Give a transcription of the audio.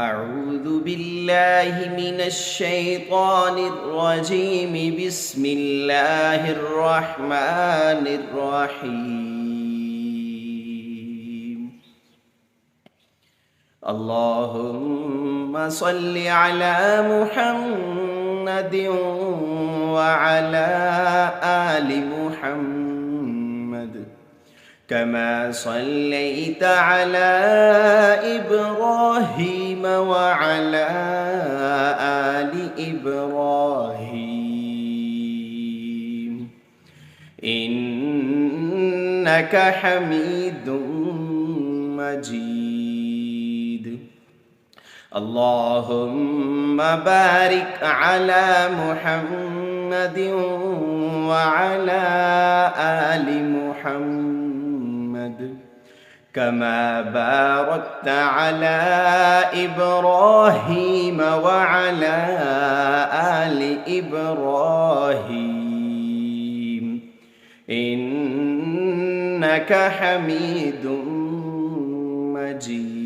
أعوذ بالله من الشيطان الرجيم بسم الله الرحمن الرحيم اللهم صل على محمد وعلى آل محمد كما صليت على إبراهيم وعلى آل إبراهيم إنك حميد مجيد اللهم بارك على محمد وعلى آل محمد كما باركت على إبراهيم وعلى آل إبراهيم إنك حميد مجيد